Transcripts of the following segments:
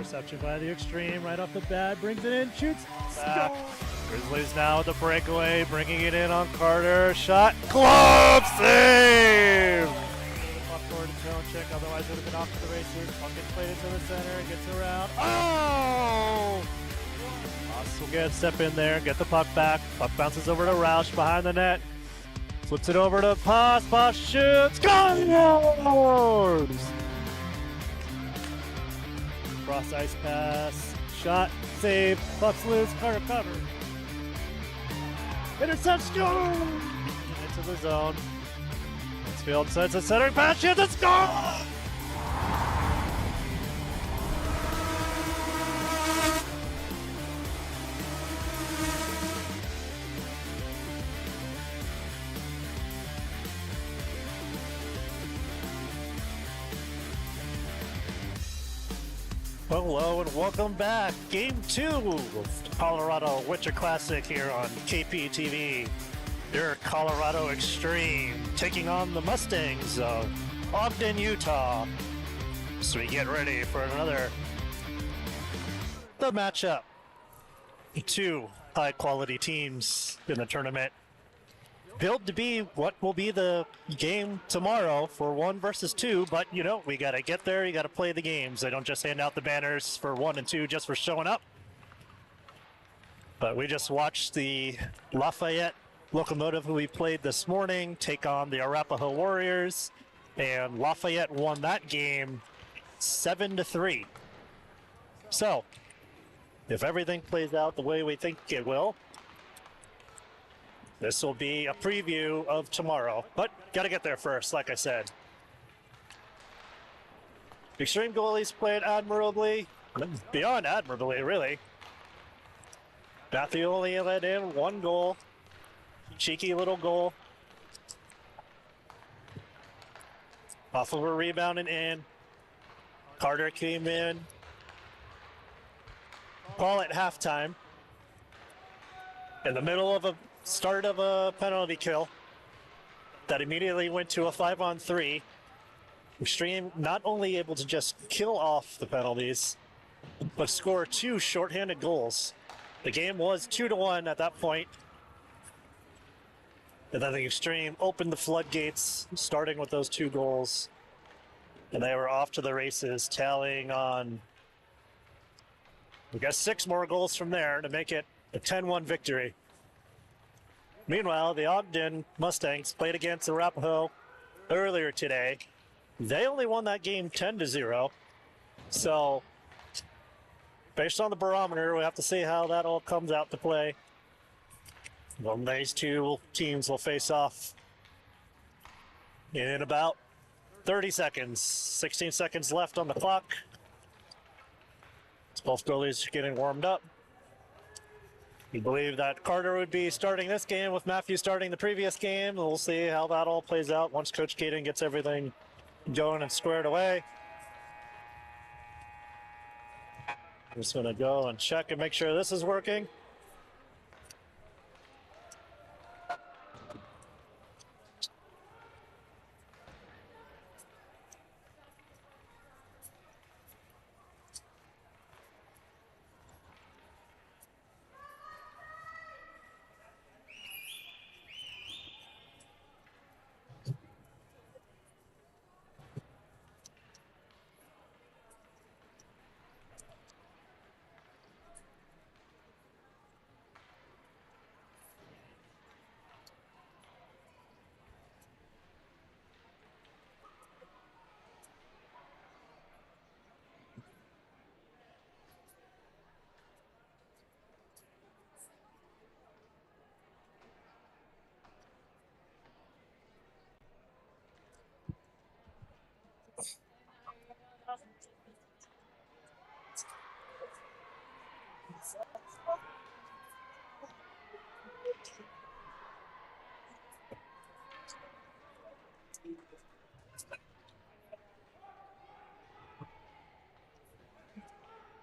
interception by the Extreme right off the bat, brings it in, shoots, back. Grizzlies now with the breakaway, bringing it in on Carter, shot, glove save! Up forward to zone check, otherwise it would have been off to the races. Puck gets played into the center, gets around, oh! Moss will get a step in there, get the puck back, puck bounces over to Roush behind the net. Flips it over to Paz. Paz shoots. Scores! Cross ice pass. Shot. Save. Puck's loose. Carter cover. Interception. Into the zone. Field sets a centering pass. Shoots and scores! Hello and welcome back. Game 2 of Colorado Winter Classic here on KPTV. Your Colorado Extreme taking on the Mustangs of Ogden, Utah. So we get ready for the matchup. Two high-quality teams in the tournament. Built to be what will be the game tomorrow for 1 versus 2, but you know, we gotta get there, you gotta play the games. They don't just hand out the banners for 1 and 2 just for showing up. But we just watched the Lafayette Locomotive, who we played this morning, take on the Arapahoe Warriors, and Lafayette won that game 7-3. So, if everything plays out the way we think it will, this will be a preview of tomorrow, but gotta get there first, like I said. Extreme goalies played admirably, beyond admirably, really. Matthew only let in 1 goal, cheeky little goal. Off of a rebound and in. Carter came in. Call at halftime. In the middle of a start of a penalty kill that immediately went to a 5-on-3. Extreme not only able to just kill off the penalties, but score 2 shorthanded goals. The game was 2-1 at that point. And then the Extreme opened the floodgates, starting with those 2 goals. And they were off to the races, tallying on, we got 6 more goals from there to make it a 10-1 victory. Meanwhile, the Ogden Mustangs played against Arapahoe earlier today. They only won that game 10-0. So, based on the barometer, we have to see how that all comes out to play. Well, these 2 teams will face off in about 30 seconds. 16 seconds left on the clock. Both goalies are getting warmed up. We believe that Carter would be starting this game with Matthew starting the previous game. We'll see how that all plays out once Coach Caden gets everything going and squared away. I'm just going to go and check and make sure this is working.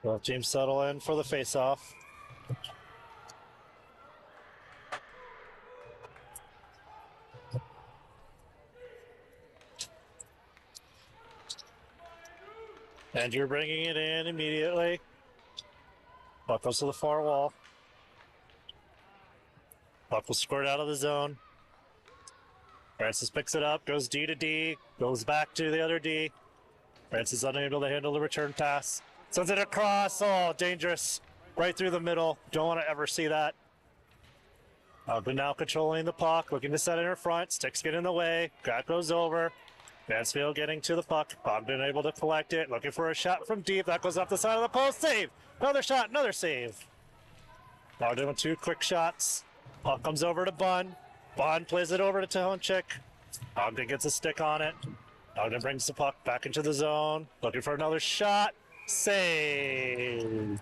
Well, teams settle in for the face-off. And you're bringing it in immediately. Puck goes to the far wall. Puck will squirt out of the zone. Francis picks it up, goes D to D, goes back to the other D. Francis unable to handle the return pass. Sends it across. Oh, dangerous. Right through the middle. Don't want to ever see that. Ogden now controlling the puck, looking to set it in front. Sticks get in the way. That goes over. Mansfield getting to the puck. Ogden able to collect it. Looking for a shot from deep. That goes off the side of the post. Save. Another shot. Another save. Ogden with 2 quick shots. Puck comes over to Bunn. Bunn plays it over to Tehonchik. Ogden gets a stick on it. Ogden brings the puck back into the zone. Looking for another shot. Save.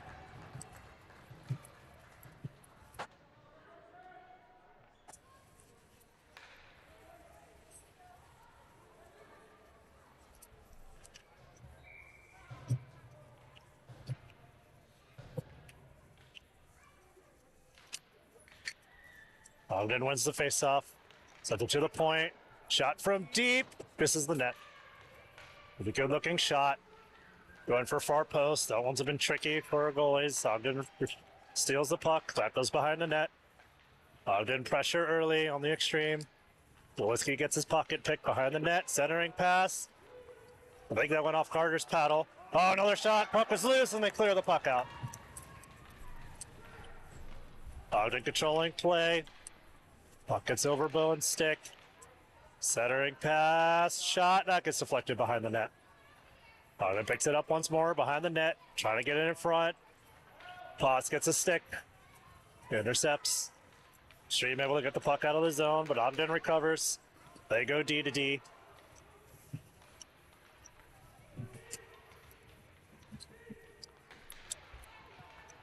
Ogden wins the faceoff. Sent it to the point. Shot from deep. Misses the net. With a good-looking shot. Going for far post. That one's been tricky for our goalies. Ogden steals the puck. That goes behind the net. Ogden pressure early on the extreme. Lewinsky gets his pocket pick behind the net. Centering pass. I think that went off Carter's paddle. Oh, another shot. Puck was loose, and they clear the puck out. Ogden controlling play. Puck gets over Bowen's stick. Centering pass. Shot. That gets deflected behind the net. Ogden picks it up once more behind the net. Trying to get it in front. Paz gets a stick. Intercepts. Stream able to get the puck out of the zone, but Ogden recovers. They go D to D.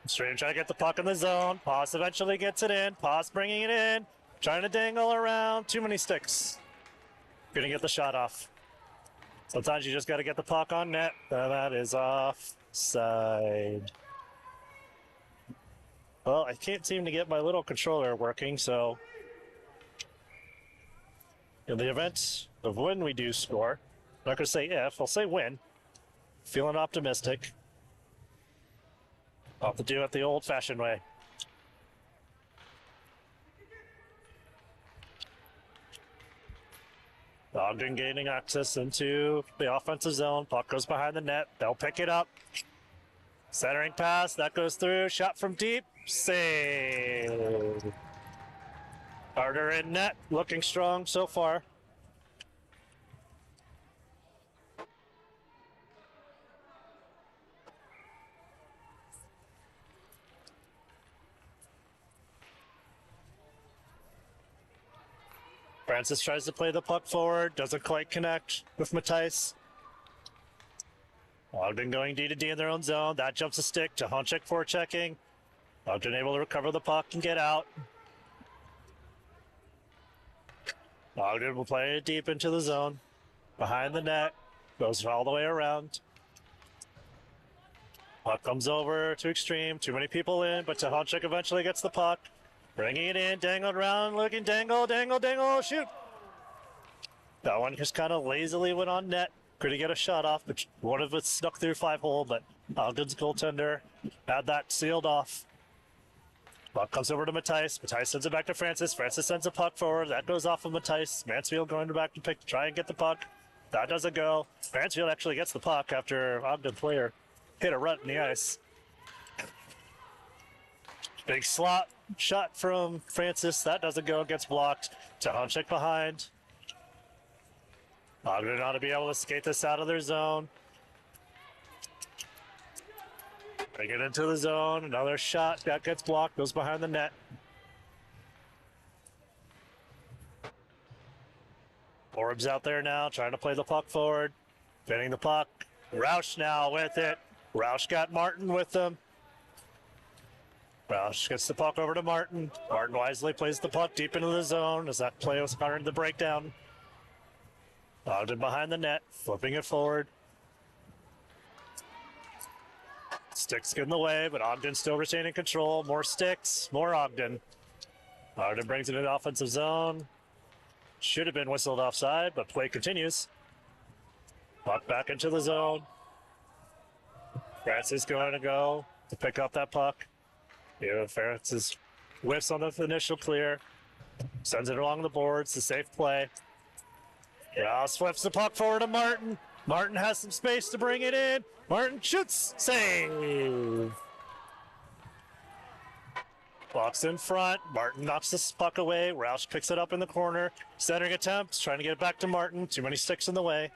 Stream trying to get the puck in the zone. Paz eventually gets it in. Paz bringing it in. Trying to dangle around. Too many sticks. Gonna get the shot off. Sometimes you just got to get the puck on net. And that is offside. Well, I can't seem to get my little controller working, so in the event of when we do score, I'm not going to say if, I'll say when. Feeling optimistic. I'll have to do it the old-fashioned way. Ogden gaining access into the offensive zone. Puck goes behind the net. They'll pick it up. Centering pass. That goes through. Shot from deep. Save. Carter in net. Looking strong so far. Francis tries to play the puck forward, doesn't quite connect with Matthijs. Ogden going D to D in their own zone. That jumps a stick to Honchek forechecking. Ogden able to recover the puck and get out. Ogden will play it deep into the zone. Behind the net. Goes all the way around. Puck comes over to extreme. Too many people in, but Tehonchik eventually gets the puck. Bringing it in, dangled around, looking, dangle, shoot! That one just kind of lazily went on net. Couldn't get a shot off, but one of it snuck through 5-hole, but Ogden's goaltender had that sealed off. Puck comes over to Matthijs. Matthijs sends it back to Francis. Francis sends a puck forward. That goes off of Matthijs. Mansfield going back to try and get the puck. That doesn't go. Mansfield actually gets the puck after Ogden player hit a rut in the ice. Big slot shot from Francis. That doesn't go. Gets blocked. Tehonchik behind. Ogden ought to be able to skate this out of their zone. Bring it into the zone. Another shot. That gets blocked. Goes behind the net. Orbs out there now. Trying to play the puck forward. Getting the puck. Roush now with it. Roush got Martin with them. Roush gets the puck over to Martin. Martin wisely plays the puck deep into the zone as that play was countered the breakdown. Ogden behind the net, flipping it forward. Sticks get in the way, but Ogden still retaining control. More sticks, more Ogden. Ogden brings it into the offensive zone. Should have been whistled offside, but play continues. Puck back into the zone. Francis going to go to pick up that puck. Yeah, Francis whiffs on the initial clear. Sends it along the boards. A safe play. Rouse flips the puck forward to Martin. Martin has some space to bring it in. Martin shoots. Save. Box in front. Martin knocks this puck away. Roush picks it up in the corner. Centering attempts. Trying to get it back to Martin. Too many sticks in the way.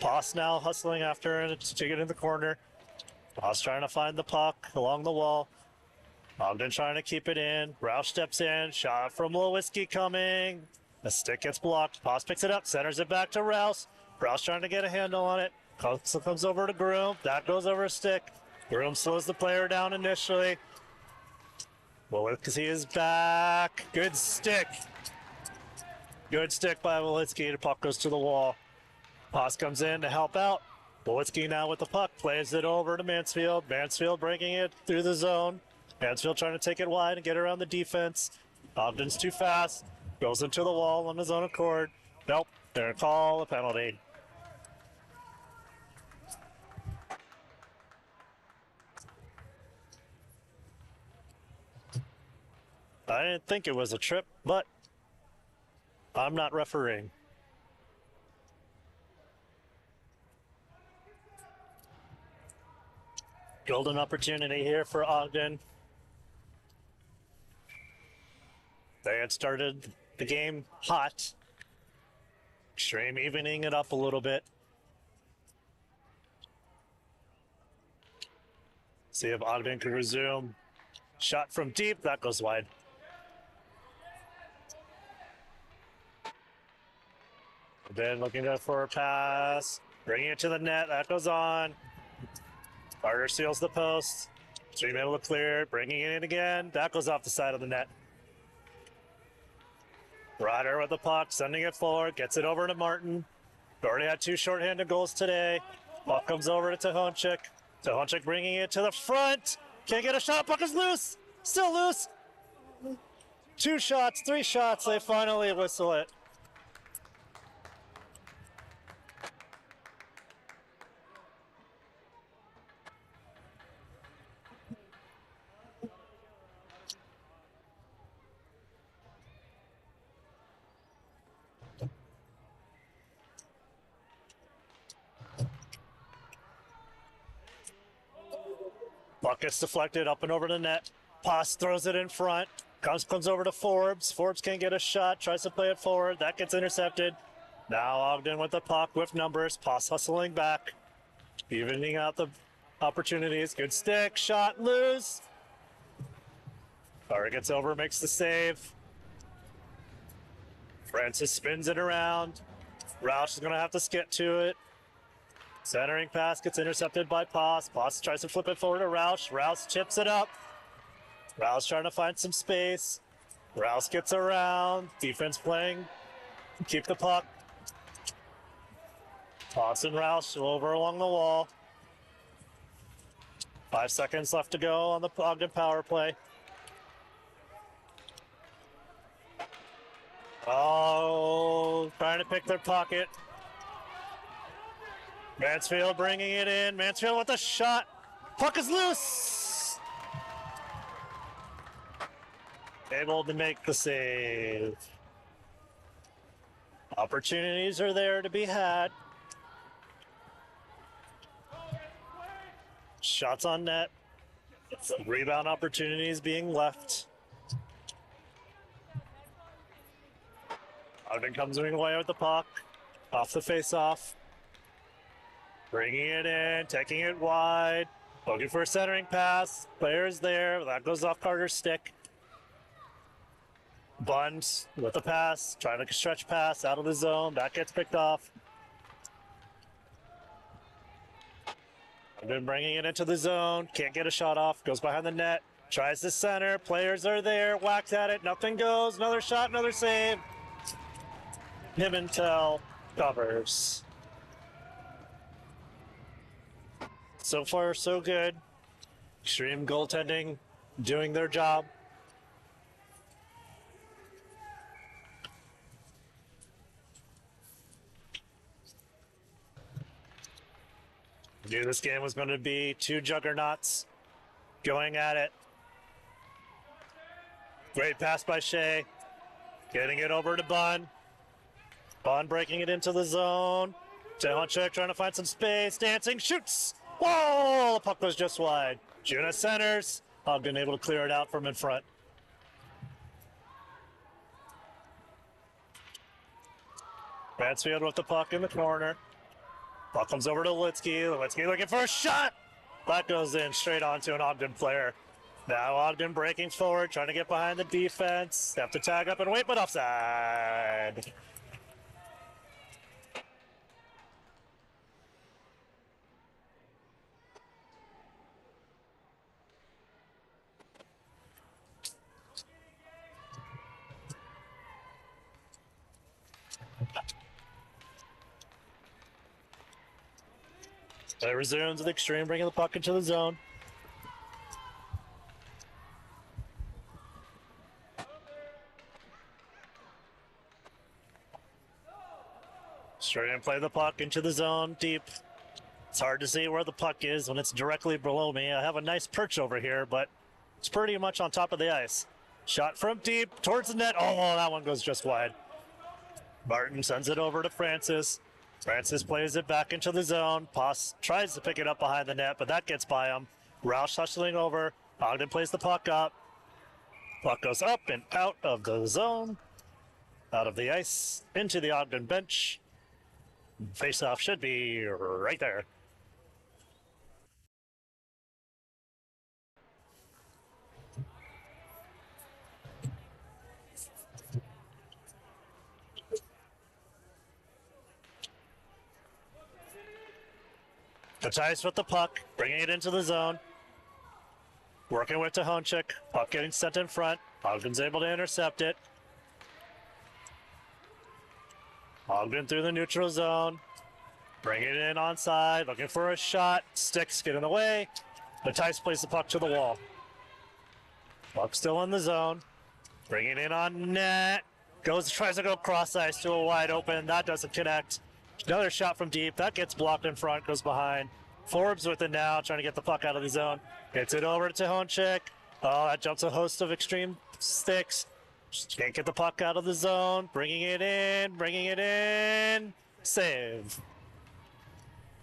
Poss now hustling after it to get in the corner. Poss trying to find the puck along the wall. Ogden trying to keep it in. Roush steps in. Shot from Lewinsky coming. The stick gets blocked. Poss picks it up. Centers it back to Rouse. Rouse trying to get a handle on it. Comes over to Groom. That goes over a stick. Groom slows the player down initially. Lewinsky is back. Good stick. Good stick by Lewinsky. The puck goes to the wall. Poss comes in to help out. Lewinsky now with the puck. Plays it over to Mansfield. Mansfield breaking it through the zone. Mansfield trying to take it wide and get around the defense. Ogden's too fast. Goes into the wall on his own accord. Nope. They're going to call a penalty. I didn't think it was a trip, but I'm not refereeing. Golden opportunity here for Ogden. They had started the game hot. Extreme evening it up a little bit. See if Ogden can resume. Shot from deep, that goes wide. Then looking for a pass, bringing it to the net, that goes on. Carter seals the post. 3 middle of clear, bringing it in again. That goes off the side of the net. Ryder with the puck, sending it forward, gets it over to Martin. Already had 2 shorthanded goals today. Puck comes over to Tehonchik. Tehonchik bringing it to the front. Can't get a shot, puck is loose. Still loose. 2 shots, 3 shots, they finally whistle it. Puck gets deflected up and over the net. Poss throws it in front. Comes over to Forbes. Forbes can't get a shot. Tries to play it forward. That gets intercepted. Now Ogden with the puck with numbers. Poss hustling back. Evening out the opportunities. Good stick. Shot. Lose. Carter gets over. Makes the save. Francis spins it around. Roush is going to have to skip to it. Centering pass gets intercepted by Poss. Poss tries to flip it forward to Roush. Roush chips it up. Roush trying to find some space. Roush gets around. Defense playing. Keep the puck. Poss and Roush over along the wall. 5 seconds left to go on the Ogden power play. Oh, trying to pick their pocket. Mansfield bringing it in. Mansfield with a shot. Puck is loose. Able to make the save. Opportunities are there to be had. Shots on net. Rebound opportunities being left. Ogden comes away with the puck. Off the face-off. Bringing it in, taking it wide, looking for a centering pass. Player is there, that goes off Carter's stick. Bund with the pass, trying to stretch pass out of the zone, that gets picked off. Been bringing it into the zone, can't get a shot off, goes behind the net, tries to center, players are there, whacks at it, nothing goes, another shot, another save. Pimentel covers. So far, so good. Extreme goaltending, doing their job. Knew this game was going to be two juggernauts going at it. Great pass by Shea. Getting it over to Bun. Bun breaking it into the zone. Tehonchik trying to find some space. Dancing, shoots. Whoa! The puck was just wide. Juna centers. Ogden able to clear it out from in front. Mansfield with the puck in the corner. Puck comes over to Litsky. Litsky looking for a shot. That goes in straight onto an Ogden player. Now Ogden breaking forward, trying to get behind the defense. They have to tag up and wait, but offside. It resumes with Extreme bringing the puck into the zone. Extreme play the puck into the zone deep. It's hard to see where the puck is when it's directly below me. I have a nice perch over here, but it's pretty much on top of the ice. Shot from deep towards the net. Oh, that one goes just wide. Martin sends it over to Francis. Francis plays it back into the zone. Poss tries to pick it up behind the net, but that gets by him. Roush hustling over. Ogden plays the puck up. Puck goes up and out of the zone. Out of the ice. Into the Ogden bench. Face-off should be right there. Mattias with the puck, bringing it into the zone. Working with Tehonchik. Puck getting sent in front. Ogden's able to intercept it. Ogden through the neutral zone. Bringing it in onside. Looking for a shot. Sticks get in the way. Mattias plays the puck to the wall. Puck still in the zone. Bringing it in on net. Tries to go cross ice to a wide open. That doesn't connect. Another shot from deep. That gets blocked in front, goes behind. Forbes with it now, trying to get the puck out of the zone. Gets it over to Tehonchik. Oh, that jumps a host of Extreme sticks. Just can't get the puck out of the zone. Bringing it in. Save.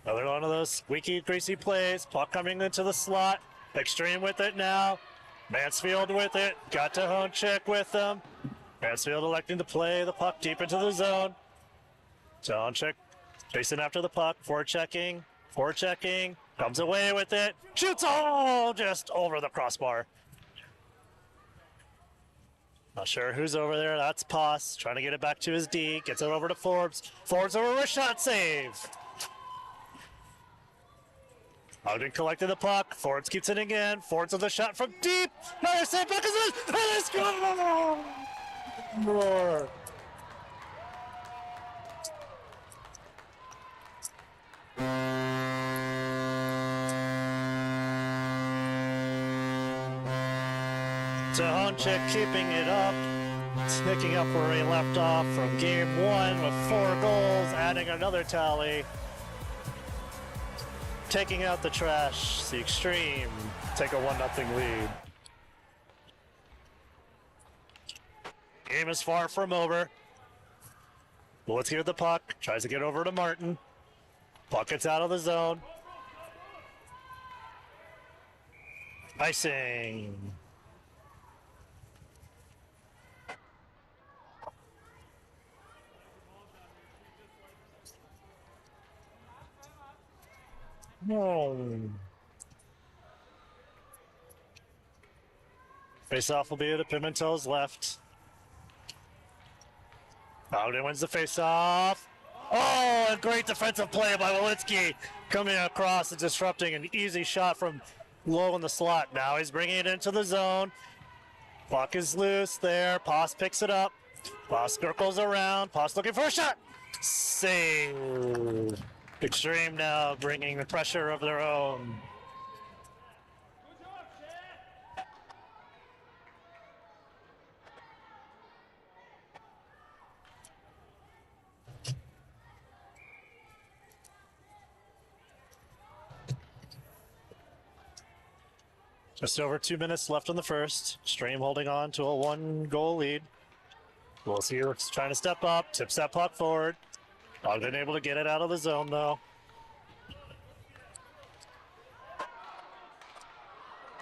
Another one of those squeaky, greasy plays. Puck coming into the slot. Extreme with it now. Mansfield with it. Got Tehonchik with them. Mansfield electing to play the puck deep into the zone. Tehonchik chasing after the puck. Forechecking. Comes away with it. Shoots all just over the crossbar. Not sure who's over there. That's Poss trying to get it back to his D. Gets it over to Forbes. Forbes over a shot save. Ogden collected the puck. Forbes keeps it again. Forbes with a shot from deep. Another save. Puck is in. And it's gone. More. Tehonchik keeping it up, picking up where he left off from game one with 4 goals, adding another tally. Taking out the trash, the Extreme take a 1-0 lead. Game is far from over. Let's hear the puck, tries to get over to Martin. Puck gets out of the zone. Icing. No. Face-off will be to Pimentel's left. Ogden wins the face-off. Oh, a great defensive play by Walitsky coming across and disrupting an easy shot from low in the slot. Now he's bringing it into the zone. Puck is loose there. Poss picks it up. Poss circles around. Poss looking for a shot. Save. Extreme now bringing the pressure of their own. Just over 2 minutes left in the first. Extreme holding on to a 1-goal lead. We'll see who's trying to step up, tips that puck forward. Ogden able to get it out of the zone, though.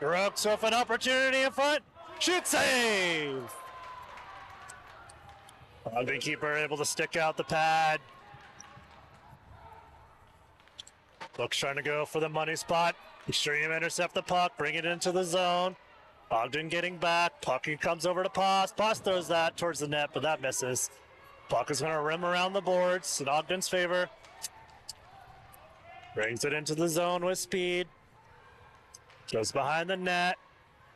Brooks with an opportunity in front. Shoot save! Ogden keeper able to stick out the pad. Brooks trying to go for the money spot. Extreme intercept the puck, bring it into the zone. Ogden getting back. Puck comes over to Poss. Poss throws that towards the net, but that misses. Puck is going to rim around the boards in Ogden's favor. Brings it into the zone with speed. Goes behind the net.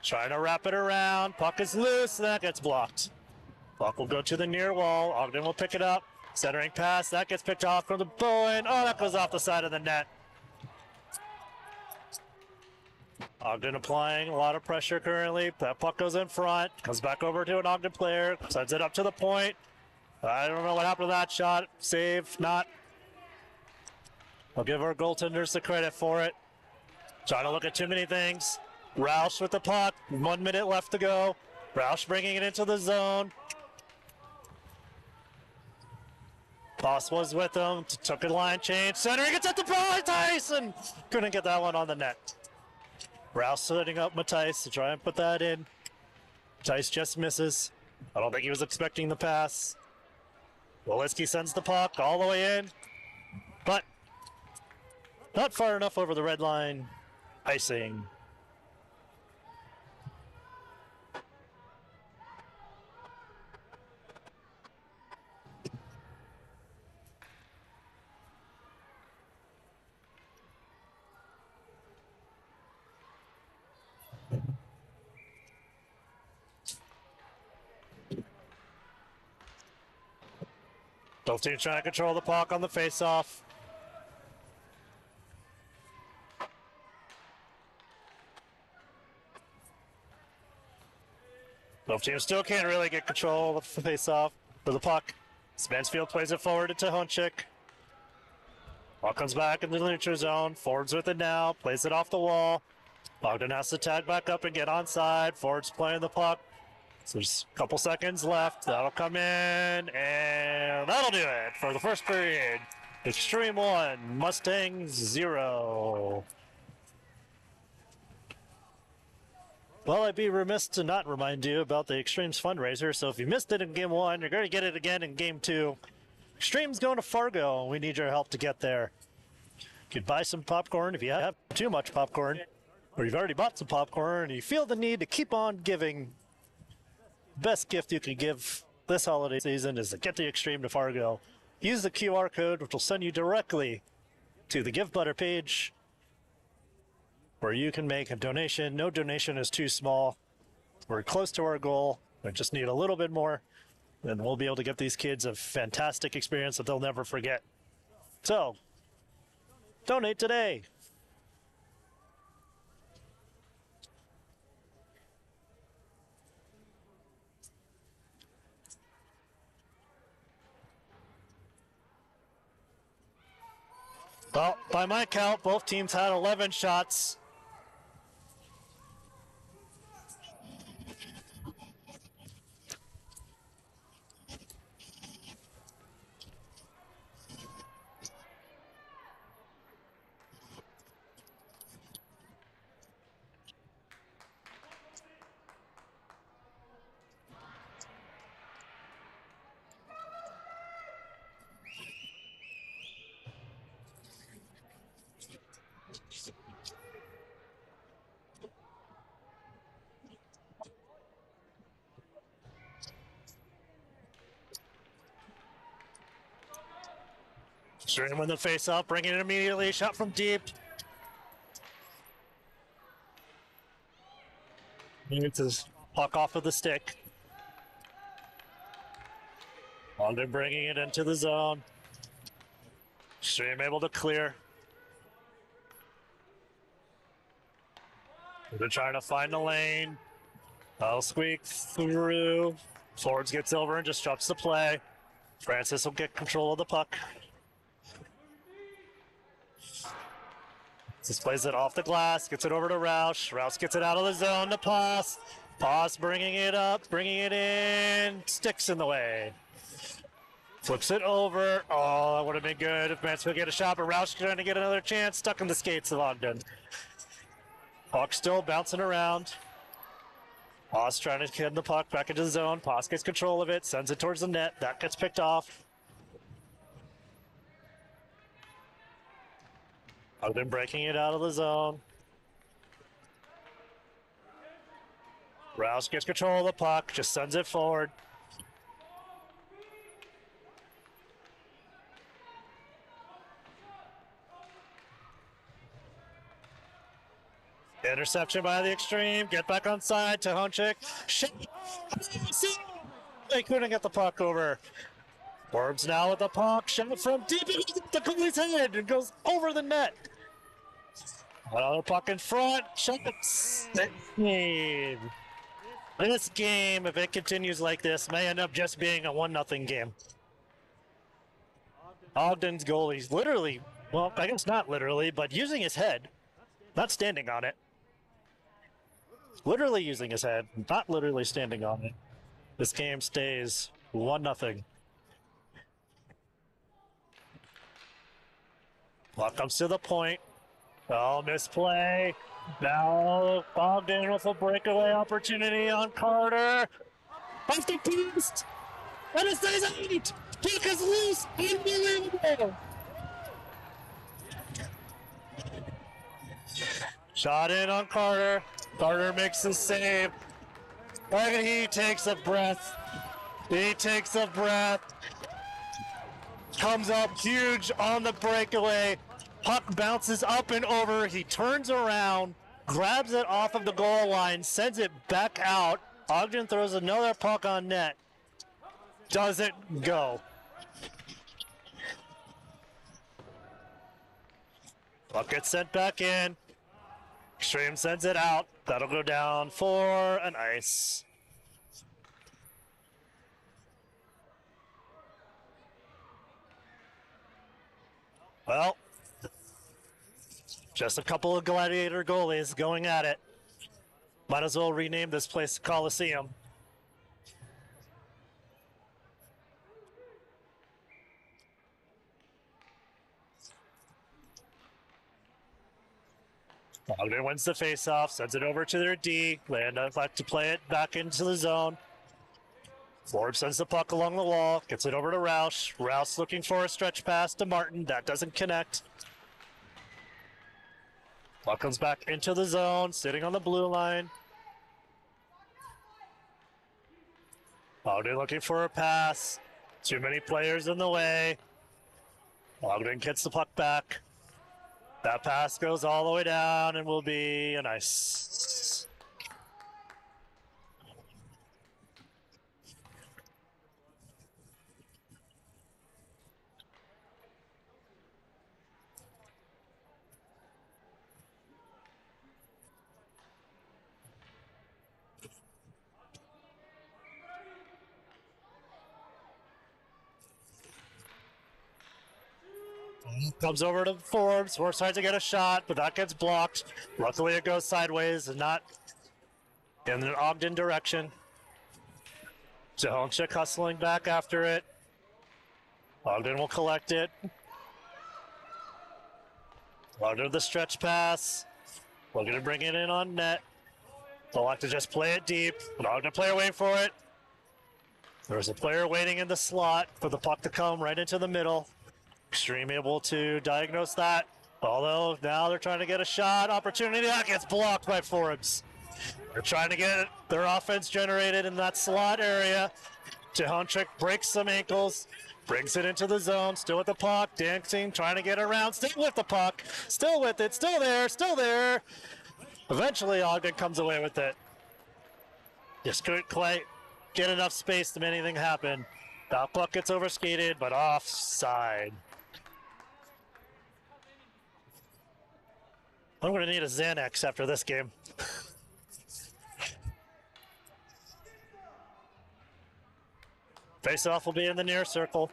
Trying to wrap it around. Puck is loose. That gets blocked. Puck will go to the near wall. Ogden will pick it up. Centering pass. That gets picked off from the Bowen. Oh, that goes off the side of the net. Ogden applying a lot of pressure currently. That puck goes in front. Comes back over to an Ogden player. Sends it up to the point. I don't know what happened to that shot. Save, not. I'll give our goaltenders the credit for it. Trying to look at too many things. Roush with the puck. 1 minute left to go. Roush bringing it into the zone. Poss was with him. Took a line change. Centering. It's at the ball. Tyson couldn't get that one on the net. Roush setting up Matthijs to try and put that in. Matthijs just misses. I don't think he was expecting the pass. Woliski sends the puck all the way in, but not far enough over the red line. Icing. Both teams trying to control the puck on the face-off. Both teams still can't really get control of the face-off for the puck. Mansfield plays it forward to Honchik. Puck comes back in the neutral zone. Ford's with it now. Plays it off the wall. Ogden has to tag back up and get onside. Ford's playing the puck. So there's a couple seconds left. That'll come in, and that'll do it for the first period. Extreme 1, Mustangs 0. Well, I'd be remiss to not remind you about the Extremes fundraiser. So if you missed it in Game 1, you're going to get it again in Game 2. Extreme's going to Fargo. We need your help to get there. You could buy some popcorn if you have too much popcorn, or you've already bought some popcorn and you feel the need to keep on giving. Best gift you can give this holiday season is to get the Extreme to Fargo. Use the QR code, which will send you directly to the Give Butter page, where you can make a donation. No donation is too small. We're close to our goal. We just need a little bit more, and we'll be able to give these kids a fantastic experience that they'll never forget. So, donate today. Well, by my count, both teams had 11 shots. Extreme with the face up, bringing it immediately. Shot from deep. It's his puck off of the stick. Ogden bringing it into the zone. Extreme able to clear. They're trying to find the lane. I'll squeak through. Forwards gets over and disrupts the play. Francis will get control of the puck. Displays it off the glass, gets it over to Roush. Roush gets it out of the zone to Pass. Pass bringing it up, bringing it in. Sticks in the way. Flips it over. Oh, that would have been good if Mansfield get a shot, but Roush trying to get another chance. Stuck in the skates of Ogden. Puck still bouncing around. Pass trying to get the puck back into the zone. Pass gets control of it, sends it towards the net. That gets picked off. Ogden breaking it out of the zone. Rouse gets control of the puck, just sends it forward. Interception by the extreme. Get back on side to Honchik. They couldn't get the puck over. Forbes now with the puck. Shot from deep into the goalie's head and goes over the net. Another puck in front. Shot. This game, if it continues like this, may end up just being a 1-0 game. Ogden's goalie's literally, well, I guess not literally, but using his head, not standing on it. Literally using his head, not literally standing on it. This game stays 1-0. Puck comes to the point. Oh, misplay. Now Ogden with a breakaway opportunity on Carter. Off the post. And it stays out. Puck is loose. Unbelievable. Shot in on Carter. Carter makes the save. And he takes a breath. He takes a breath. Comes up huge on the breakaway. Puck bounces up and over. He turns around, grabs it off of the goal line, sends it back out. Ogden throws another puck on net. Doesn't go. Puck gets sent back in. Extreme sends it out. That'll go down for an ice. Well, just a couple of gladiator goalies going at it. Might as well rename this place Coliseum. Ogden wins the faceoff, sends it over to their D. Landa like to play it back into the zone. Forbes sends the puck along the wall, gets it over to Roush. Roush looking for a stretch pass to Martin. That doesn't connect. Puck comes back into the zone, sitting on the blue line. Ogden looking for a pass. Too many players in the way. Ogden gets the puck back. That pass goes all the way down and will be an ice. Comes over to Forbes. Forbes tries to get a shot, but that gets blocked. Luckily, it goes sideways and not in the Ogden direction. Jehonchik hustling back after it. Ogden will collect it. Ogden the stretch pass. We're going to bring it in on net. They'll like to just play it deep. But Ogden player wait for it. There's a player waiting in the slot for the puck to come right into the middle. Extreme able to diagnose that. Although now they're trying to get a shot opportunity. That gets blocked by Forbes. They're trying to get their offense generated in that slot area. Jehonchik breaks some ankles, brings it into the zone, still with the puck, dancing, trying to get around, still with the puck, still with it, still there, still there. Eventually Ogden comes away with it. Just couldn't quite get enough space to make anything happen. That puck gets overskated, but offside. I'm going to need a Xanax after this game. Face-off will be in the near circle.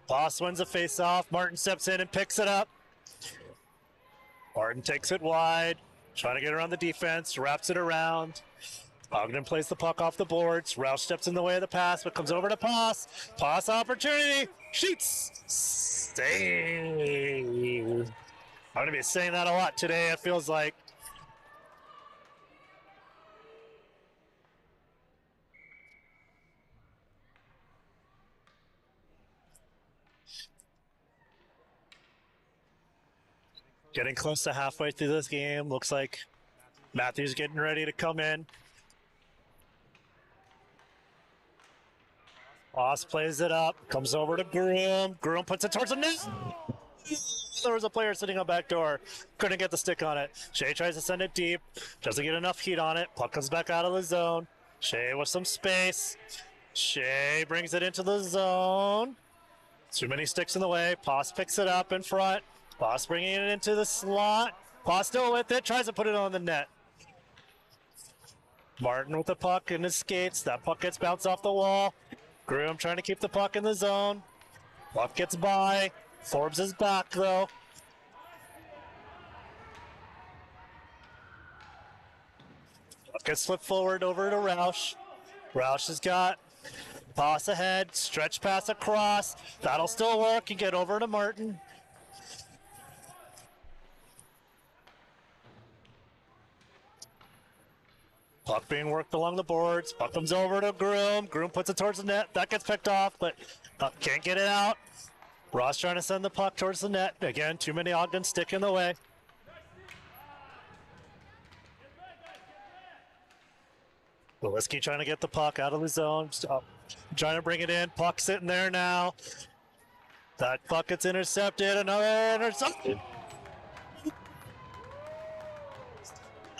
Boss wins a face-off. Martin steps in and picks it up. Martin takes it wide, trying to get around the defense, wraps it around. Ogden plays the puck off the boards. Roush steps in the way of the pass, but comes over to Pass. Pass opportunity. Shoots. Save. I'm going to be saying that a lot today, it feels like. Getting close to halfway through this game. Looks like Matthew's getting ready to come in. Boss plays it up, comes over to Groom. Groom puts it towards the net. There was a player sitting on back door. Couldn't get the stick on it. Shea tries to send it deep. Doesn't get enough heat on it. Puck comes back out of the zone. Shea with some space. Shea brings it into the zone. Too many sticks in the way. Poss picks it up in front. Poss bringing it into the slot. Poss still with it. Tries to put it on the net. Martin with the puck in his skates. That puck gets bounced off the wall. Groom trying to keep the puck in the zone. Puck gets by. Forbes is back though. Puck gets flipped forward over to Roush. Roush has got pass ahead, stretch pass across. That'll still work. You get over to Martin. Puck being worked along the boards. Puck comes over to Groom. Groom puts it towards the net. That gets picked off, but can't get it out. Ross trying to send the puck towards the net. Again, too many Ogden stick in the way. Lewinsky trying to get the puck out of the zone. Trying to bring it in. Puck sitting there now. That puck gets intercepted. Another interception.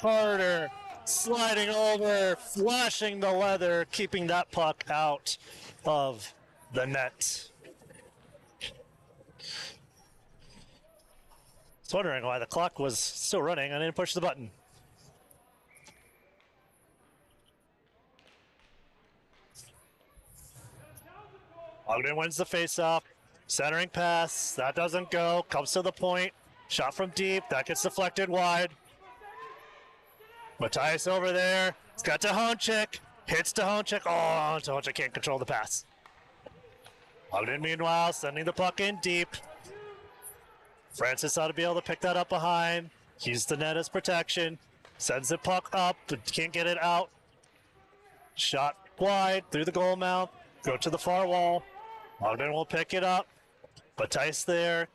Carter sliding over, flashing the leather, keeping that puck out of the net. I was wondering why the clock was still running. I didn't push the button. Ogden wins the faceoff. Centering pass. That doesn't go. Comes to the point. Shot from deep. That gets deflected wide. Matthias over there. It's got Tahonchik. Hits Tahonchik. Oh, Tahonchik can't control the pass. Ogden, meanwhile, sending the puck in deep. Francis ought to be able to pick that up behind. Use the net as protection. Sends the puck up, but can't get it out. Shot wide through the goal mouth. Go to the far wall. Ogden will pick it up. Matthias there.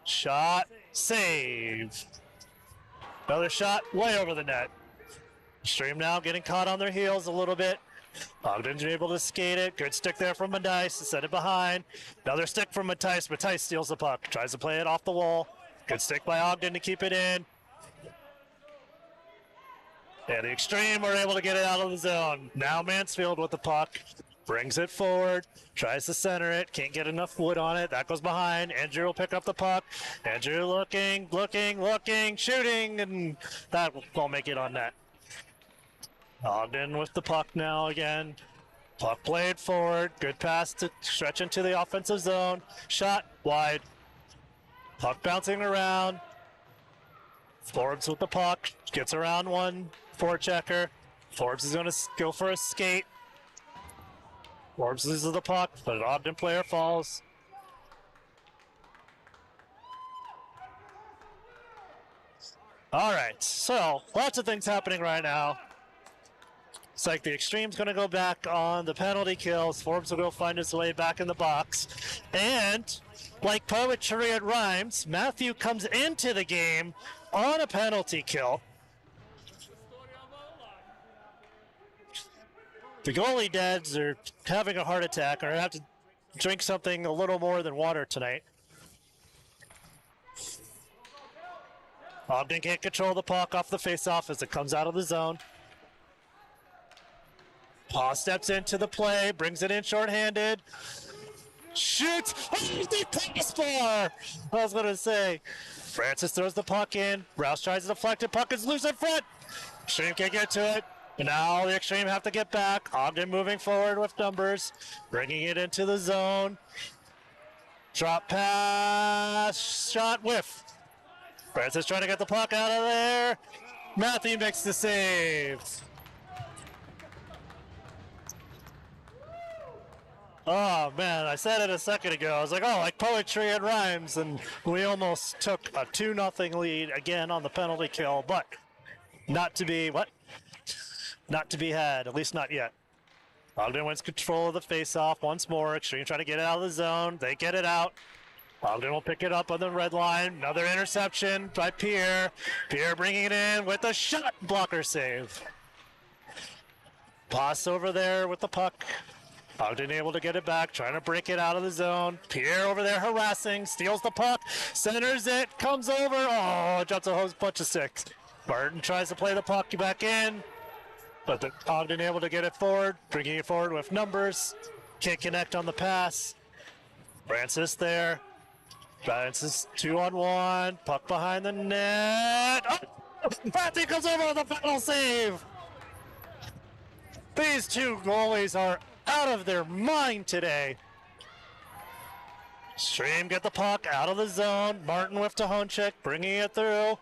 Shot. Save. Another shot way over the net. Stream now getting caught on their heels a little bit. Ogden's able to skate it. Good stick there from Matthijs to set it behind. Another stick from Matthijs. Matthijs steals the puck. Tries to play it off the wall. Good stick by Ogden to keep it in. And the Extreme are able to get it out of the zone. Now Mansfield with the puck. Brings it forward. Tries to center it. Can't get enough wood on it. That goes behind. Andrew will pick up the puck. Andrew looking, shooting, and that won't make it on net. Ogden with the puck now again. Puck played forward. Good pass to stretch into the offensive zone. Shot wide. Puck bouncing around. Forbes with the puck. Gets around one forechecker. Forbes is going to go for a skate. Forbes loses the puck, but an Ogden player falls. All right, so lots of things happening right now. It's like the Extreme's going to go back on the penalty kills. Forbes will go find his way back in the box. And like poetry it rhymes, Matthew comes into the game on a penalty kill. The goalie dads are having a heart attack or have to drink something a little more than water tonight. Ogden can't control the puck off the faceoff as it comes out of the zone. Paw steps into the play, brings it in shorthanded. Shoots! Oh, the pass bar! I was going to say. Francis throws the puck in. Rouse tries to deflect it. Puck is loose in front. Stream can't get to it. And now the Extreme have to get back. Ogden moving forward with numbers, bringing it into the zone. Drop pass, shot whiff. Francis trying to get the puck out of there. Matthew makes the save. Oh man, I said it a second ago. I was like, oh, like poetry and rhymes, and we almost took a 2-0 lead again on the penalty kill, but not to be not to be had, at least not yet. Ogden wins control of the faceoff once more. Extreme trying to get it out of the zone. They get it out. Ogden will pick it up on the red line. Another interception by Pierre. Pierre bringing it in with a shot blocker save. Pass over there with the puck. Ogden able to get it back, trying to break it out of the zone. Pierre over there harassing, steals the puck, centers it, comes over. Oh, jumps a whole bunch of sticks. Martin tries to play the puck back in, but Ogden able to get it forward, bringing it forward with numbers. Can't connect on the pass. Francis there. Francis 2-on-1. Puck behind the net. Oh! Matthew comes over with the final save. These two goalies are out of their mind today. Stream get the puck out of the zone. Martin with Tahonchik, bringing it through.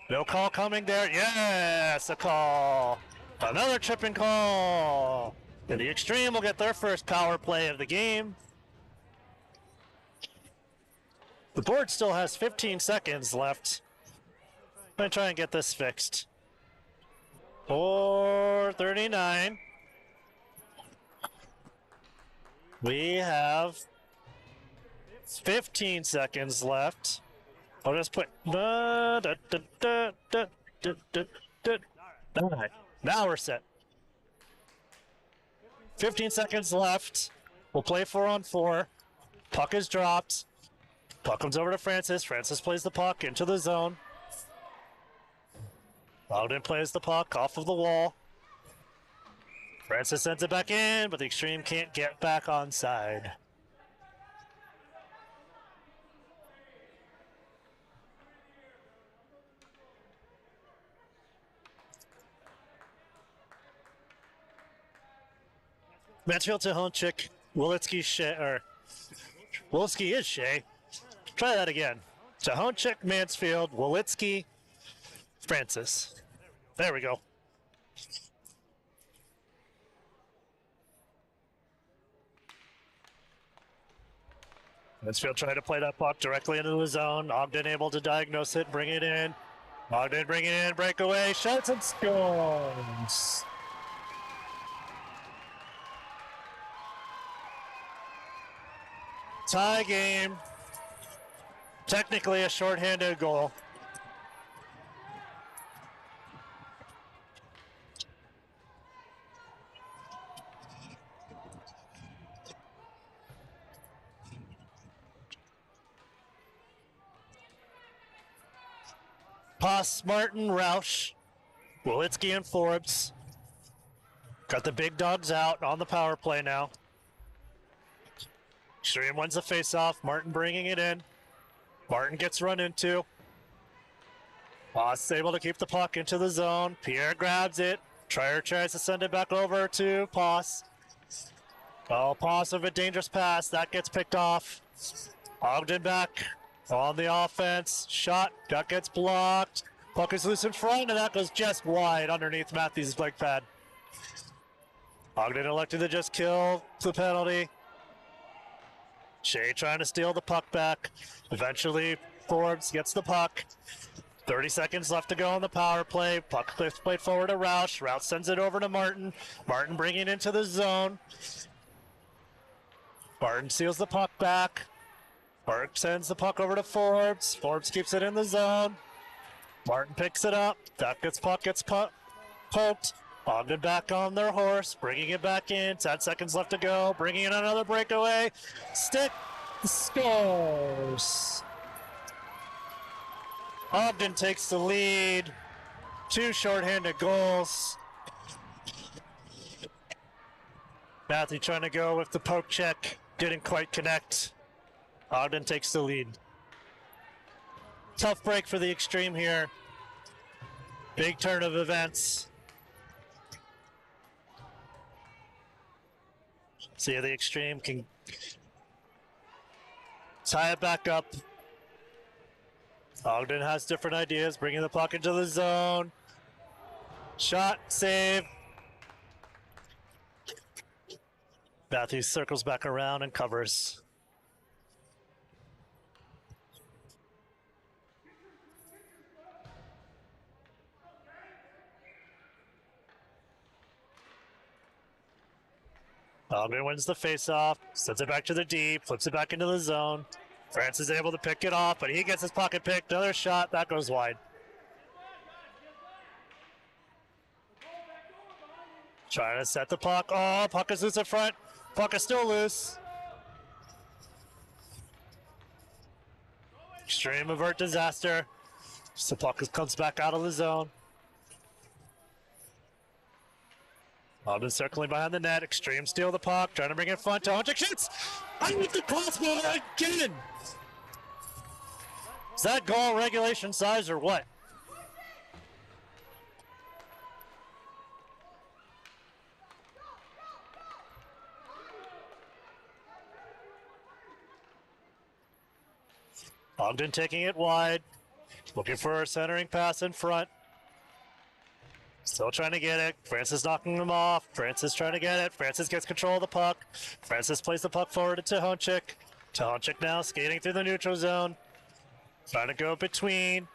No call coming there. Yes, a call. Another tripping call. And the Extreme will get their first power play of the game. The board still has 15 seconds left. I'm going to try and get this fixed. 4:39. We have 15 seconds left. I'll just put... Now we're set. 15 seconds left. We'll play 4-on-4. Puck is dropped. Puck comes over to Francis. Francis plays the puck into the zone. Ogden plays the puck off of the wall. Francis sends it back in, but the Extreme can't get back onside. Mansfield to Honchik. Wolitsky is Shea. Try that again. Tahonchik, Mansfield, Wolitsky, Francis. There we go. Mansfield trying to play that puck directly into the zone. Ogden able to diagnose it, bring it in. Ogden bring it in, breakaway, shoots and scores. Tie game. Technically a shorthanded goal. Pass, Martin, Roush, Wolitsky, and Forbes. Got the big dogs out on the power play now. Extreme wins the faceoff. Martin bringing it in. Martin gets run into. Pass able to keep the puck into the zone. Pierre grabs it. Trier tries to send it back over to Pass. Oh, Pass with a dangerous pass. That gets picked off. Ogden back on the offense. Shot. That gets blocked. Puck is loose in front, and that goes just wide underneath Matthews' leg pad. Ogden elected to just kill the penalty. Shea trying to steal the puck back. Eventually, Forbes gets the puck. 30 seconds left to go on the power play. Puck played forward to Roush. Roush sends it over to Martin. Martin bringing it into the zone. Martin seals the puck back. Martin sends the puck over to Forbes. Forbes keeps it in the zone. Martin picks it up. That puck gets poked. Ogden back on their horse, bringing it back in. 10 seconds left to go. Bringing in another breakaway. Stick scores. Ogden takes the lead. 2 shorthanded goals. Matthew trying to go with the poke check. Didn't quite connect. Ogden takes the lead. Tough break for the Extreme here. Big turn of events. See if the Extreme can tie it back up. Ogden has different ideas, bringing the puck into the zone. Shot, save. Matthews circles back around and covers. Ogden wins the faceoff, sends it back to the D, flips it back into the zone. France is able to pick it off, but he gets his pocket picked. Another shot, that goes wide. Trying to set the puck. Oh, puck is loose in front. Puck is still loose. Extreme avert disaster. So puck comes back out of the zone. Ogden circling behind the net. Extreme steal the puck. Trying to bring it in front. Honchik shoots. I need the crossbar again. Is that goal regulation size or what? Ogden taking it wide. Looking for a centering pass in front. Still trying to get it. Francis knocking him off. Francis trying to get it. Francis gets control of the puck. Francis plays the puck forward to Honchik. Honchik now skating through the neutral zone. Trying to go between.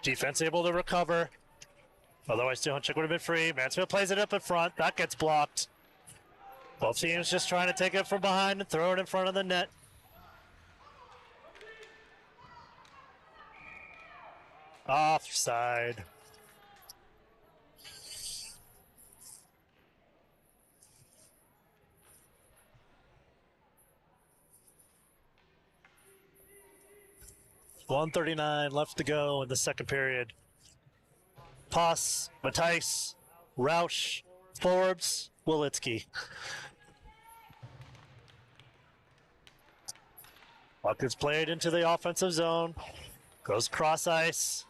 Defense able to recover. Otherwise, Honchik would have been free. Mansfield plays it up in front. That gets blocked. Both teams just trying to take it from behind and throw it in front of the net. Offside. .139 left to go in the second period. Pass, Matthijs, Rausch, Forbes, Wolitsky. Puck is played into the offensive zone. Goes cross ice.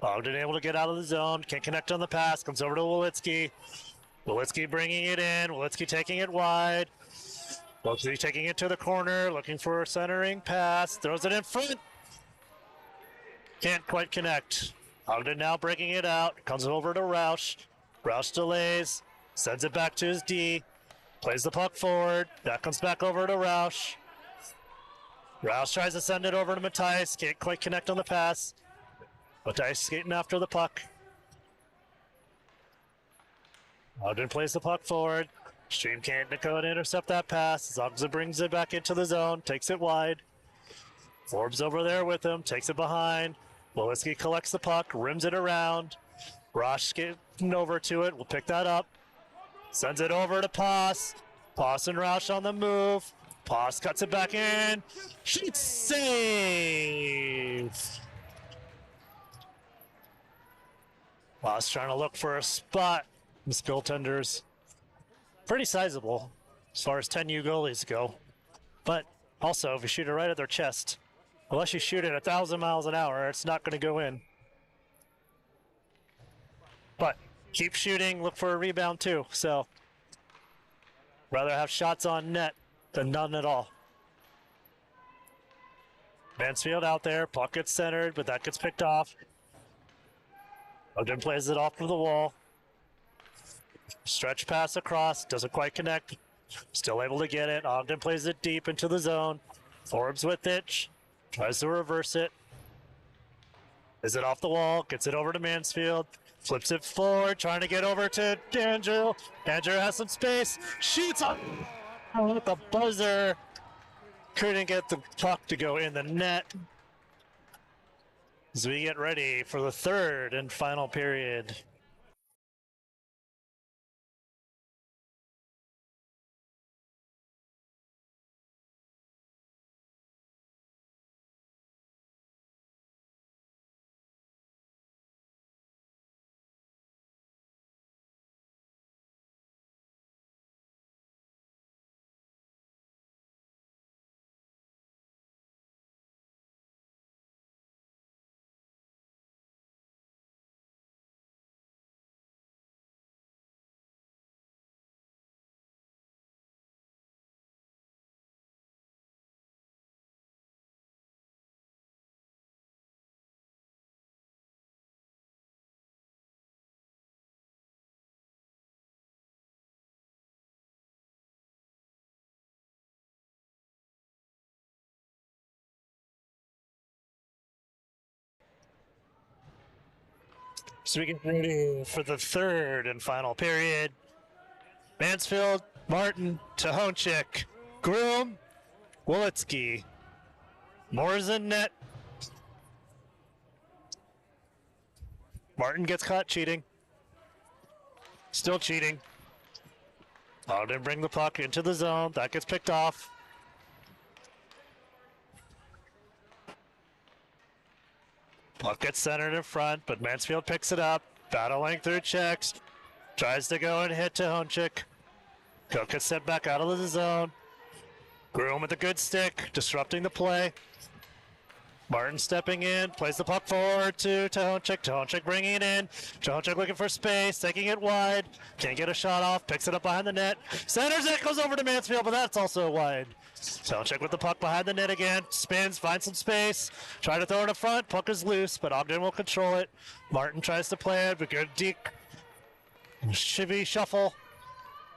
Ogden able to get out of the zone. Can't connect on the pass. Comes over to Wolitsky. Wolitsky bringing it in. Wolitsky taking it wide. Wolitsky taking it to the corner. Looking for a centering pass. Throws it in front. Can't quite connect. Ogden now breaking it out. Comes over to Rausch. Rausch delays. Sends it back to his D. Plays the puck forward. That comes back over to Rausch. Rausch tries to send it over to Matthijs. Can't quite connect on the pass. Matthijs skating after the puck. Ogden plays the puck forward. Stream can't go and intercept that pass. Zogza brings it back into the zone. Takes it wide. Forbes over there with him. Takes it behind. Wolitsky collects the puck. Rims it around. Rausch getting over to it. We'll pick that up. Sends it over to Pass. Pass and Rausch on the move. Pass cuts it back in. Shoots, save. Pass trying to look for a spot. This goaltender's pretty sizable as far as 10U goalies go. But also, if you shoot it right at their chest, unless you shoot it 1,000 miles an hour, it's not going to go in. But keep shooting, look for a rebound too. So rather have shots on net than none at all. Mansfield out there, puck gets centered, but that gets picked off. Ogden plays it off of the wall. Stretch pass across, doesn't quite connect. Still able to get it. Ogden plays it deep into the zone. Forbes with it, tries to reverse it. Is it off the wall? Gets it over to Mansfield. Flips it forward, trying to get over to Andrew. Andrew has some space. Shoots on with the buzzer. Couldn't get the puck to go in the net. As we get ready for the third and final period. So we get ready for the third and final period. Mansfield, Martin, Tahonchik, Groom, Wolitsky, Morrison net. Martin gets caught cheating. Still cheating. Ogden bring the puck into the zone. That gets picked off. Puck gets centered in front, but Mansfield picks it up. Battling through checks. Tries to go and hit Tahonchik. Cook gets sent back out of the zone. Groom with a good stick, disrupting the play. Martin stepping in, plays the puck forward to Tahonchik. Tahonchik bringing it in. Tahonchik looking for space, taking it wide. Can't get a shot off, picks it up behind the net. Centers it, goes over to Mansfield, but that's also wide. Tahonchik with the puck behind the net again. Spins, finds some space. Try to throw it in front. Puck is loose, but Ogden will control it. Martin tries to play it, but good deep shivvy shuffle.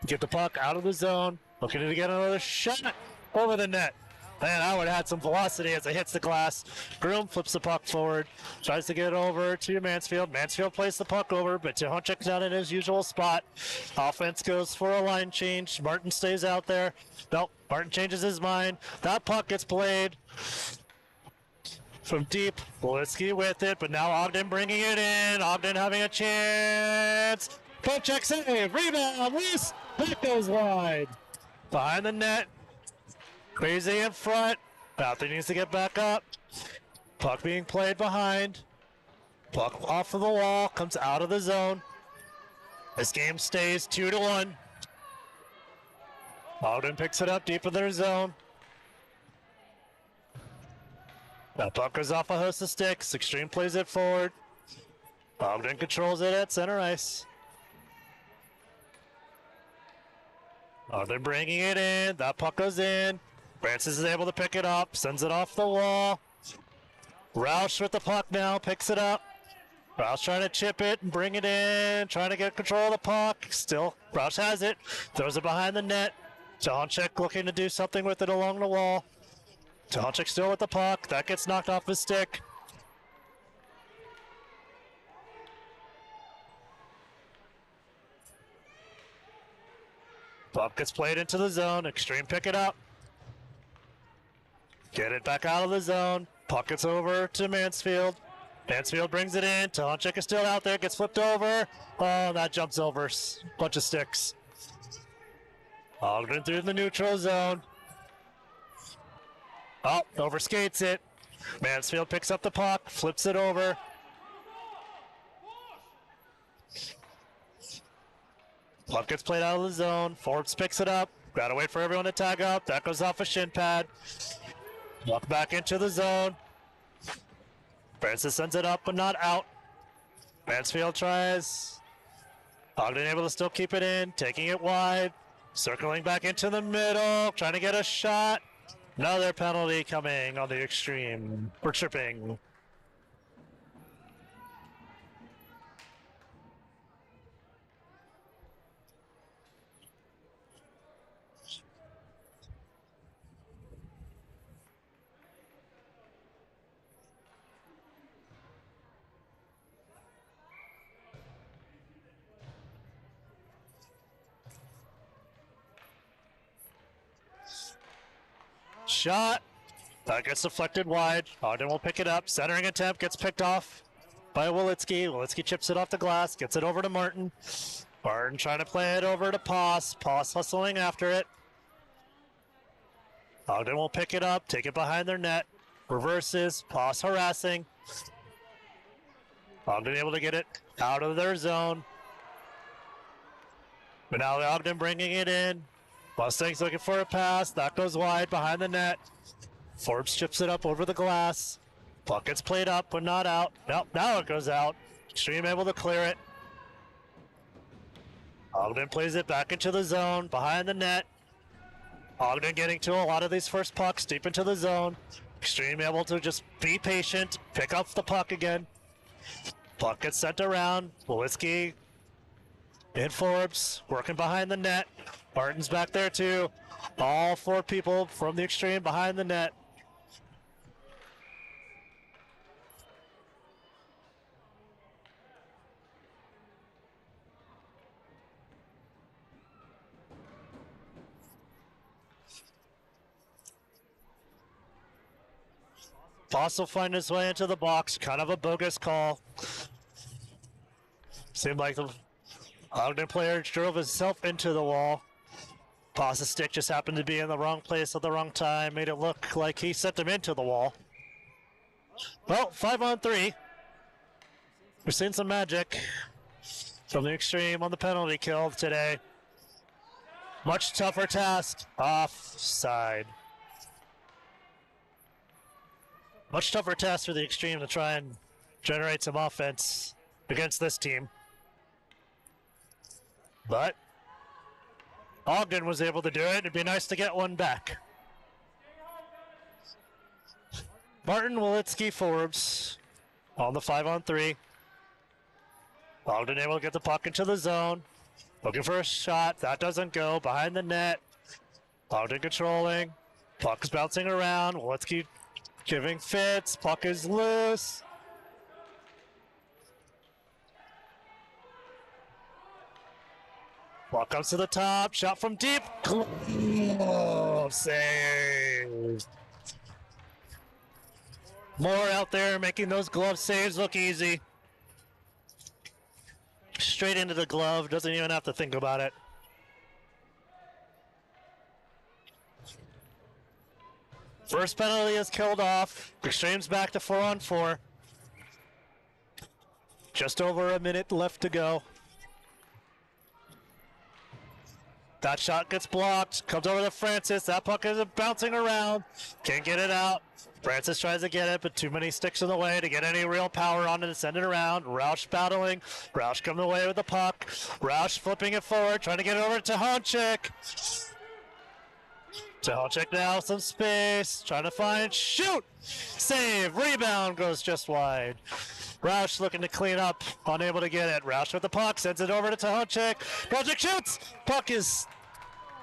Get the puck out of the zone. Looking to get another shot over the net. Man, that would have had some velocity as it hits the glass. Groom flips the puck forward. Tries to get it over to Mansfield. Mansfield plays the puck over, but Tahonchik's not in his usual spot. Offense goes for a line change. Martin stays out there. Nope, Martin changes his mind. That puck gets played from deep. Wolitsky with it, but now Ogden bringing it in. Ogden having a chance. Poke check save. Rebound. Loose. That goes wide. Behind the net. Crazy in front. Matthew needs to get back up. Puck being played behind. Puck off of the wall. Comes out of the zone. This game stays 2-1. Ogden picks it up deep in their zone. That puck goes off a host of sticks. Extreme plays it forward. Ogden controls it at center ice. Ogden bringing it in. That puck goes in. Francis is able to pick it up. Sends it off the wall. Roush with the puck now. Picks it up. Roush trying to chip it and bring it in. Trying to get control of the puck. Still, Roush has it. Throws it behind the net. Tahonchik looking to do something with it along the wall. Tahonchik still with the puck. That gets knocked off his stick. Puck gets played into the zone. Extreme pick it up. Get it back out of the zone. Puck gets over to Mansfield. Mansfield brings it in. Tahonchik is still out there. Gets flipped over. Oh, that jumps over. Bunch of sticks. Ogden through the neutral zone. Oh, overskates it. Mansfield picks up the puck. Flips it over. Puck gets played out of the zone. Forbes picks it up. Gotta wait for everyone to tag up. That goes off a shin pad. Puck back into the zone. Francis sends it up, but not out. Mansfield tries. Ogden able to still keep it in. Taking it wide. Circling back into the middle. Trying to get a shot. Another penalty coming on the extreme for tripping. Shot. That gets deflected wide. Ogden will pick it up. Centering attempt gets picked off by Wolitsky. Wolitsky chips it off the glass. Gets it over to Martin. Martin trying to play it over to Poss. Poss hustling after it. Ogden will pick it up. Take it behind their net. Reverses. Poss harassing. Ogden able to get it out of their zone. But now Ogden bringing it in. Mustangs looking for a pass. That goes wide behind the net. Forbes chips it up over the glass. Puck gets played up, but not out. Nope, now it goes out. Extreme able to clear it. Ogden plays it back into the zone, behind the net. Ogden getting to a lot of these first pucks deep into the zone. Extreme able to just be patient, pick up the puck again. Puck gets sent around. Wolitsky and Forbes working behind the net. Martin's back there too. All four people from the extreme behind the net. Pass will find his way into the box. Kind of a bogus call. Seemed like the Ogden player drove himself into the wall. Pass' stick just happened to be in the wrong place at the wrong time. Made it look like he sent him into the wall. Well, 5-on-3. We're seeing some magic from the Extreme on the penalty kill today. Much tougher task. Offside. Much tougher task for the Extreme to try and generate some offense against this team. But Ogden was able to do it. It'd be nice to get one back. Martin, Wolitsky, Forbes on the 5-on-3. Ogden able to get the puck into the zone. Looking for a shot. That doesn't go. Behind the net. Ogden controlling. Puck is bouncing around. Wolitsky giving fits. Puck is loose. Puck comes to the top. Shot from deep. Glove save. Moore out there making those glove saves look easy. Straight into the glove. Doesn't even have to think about it. First penalty is killed off. Extreme's back to 4-on-4. Just over a minute left to go. That shot gets blocked. Comes over to Francis. That puck is bouncing around. Can't get it out. Francis tries to get it, but too many sticks in the way to get any real power on it to send it around. Roush battling. Roush coming away with the puck. Roush flipping it forward, trying to get it over to Honchik. Honchik now, some space. Trying to find, shoot! Save, rebound goes just wide. Roush looking to clean up, unable to get it. Roush with the puck, sends it over to Honchik. Honchik shoots! Puck is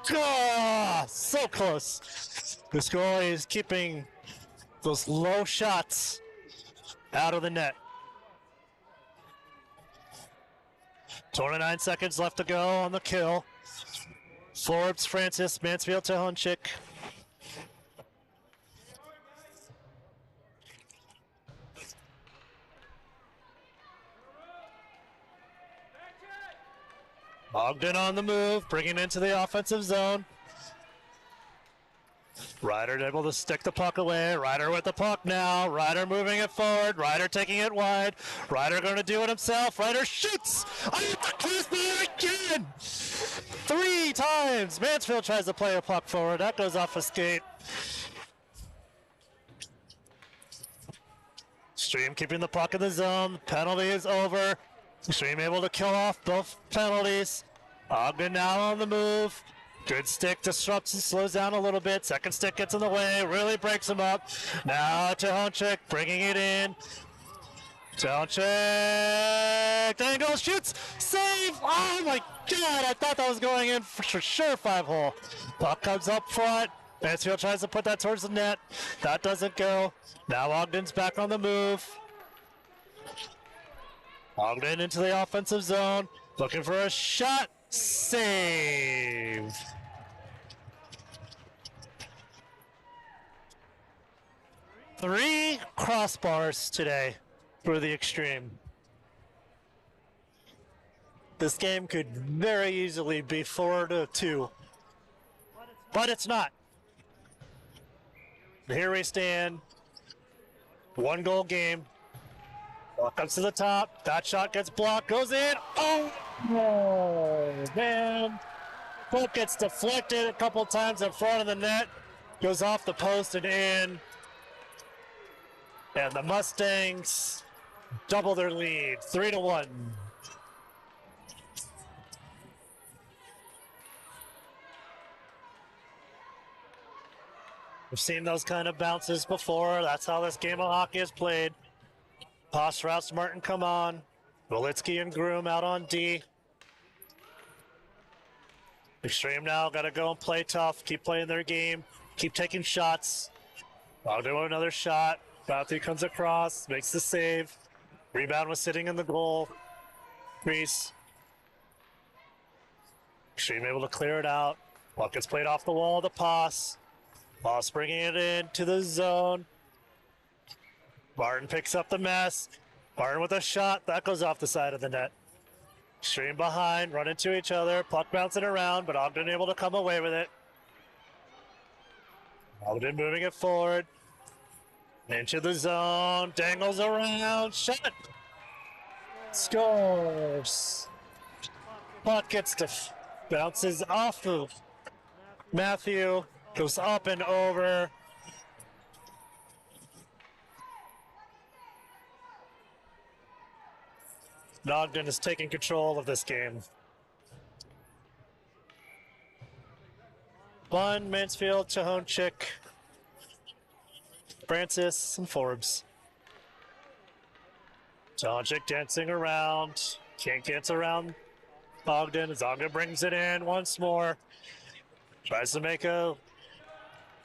so close. This goalie is keeping those low shots out of the net. 29 seconds left to go on the kill. Forbes, Francis, Mansfield to Honchik. Ogden on the move, bringing into the offensive zone. Ryder able to stick the puck away. Ryder with the puck now. Ryder moving it forward. Ryder taking it wide. Ryder going to do it himself. Ryder shoots! Again! 3 times! Mansfield tries to play a puck forward. That goes off a skate. Extreme keeping the puck in the zone. Penalty is over. Extreme able to kill off both penalties. Ogden now on the move. Good stick disrupts and slows down a little bit. Second stick gets in the way, really breaks him up. Now to Honchik, bringing it in. To Honchik, Dangle shoots, save! Oh my God, I thought that was going in for sure 5-hole. Puck comes up front. Mansfield tries to put that towards the net. That doesn't go. Now Ogden's back on the move. Ogden into the offensive zone, looking for a shot. Save. Three crossbars today for the Extreme. This game could very easily be 4-2, but it's not. Here we stand. 1-goal game. Ball comes to the top. That shot gets blocked. Goes in. Oh, man. Puck gets deflected a couple times in front of the net. Goes off the post and in. And the Mustangs double their lead. 3-1. We've seen those kind of bounces before. That's how this game of hockey is played. Pass routes, Martin come on. Wolitsky and Groom out on D. Extreme now got to go and play tough. Keep playing their game. Keep taking shots. I'll do another shot. Bounty comes across, makes the save. Rebound was sitting in the goal crease. Extreme able to clear it out. Puck gets played off the wall of the pass. Boss bringing it into the zone. Martin picks up the mess. Martin with a shot. That goes off the side of the net. Stream behind, run into each other. Puck bouncing around, but Ogden able to come away with it. Ogden moving it forward. Into the zone. Dangles around. Shot. Scores. Puck gets to bounces off of Matthew. Goes up and over. Ogden is taking control of this game. Bun, Mansfield, Chahonchik, Francis, and Forbes. Chahonchik dancing around. Can't dance around Ogden as Ogden brings it in once more. Tries to make a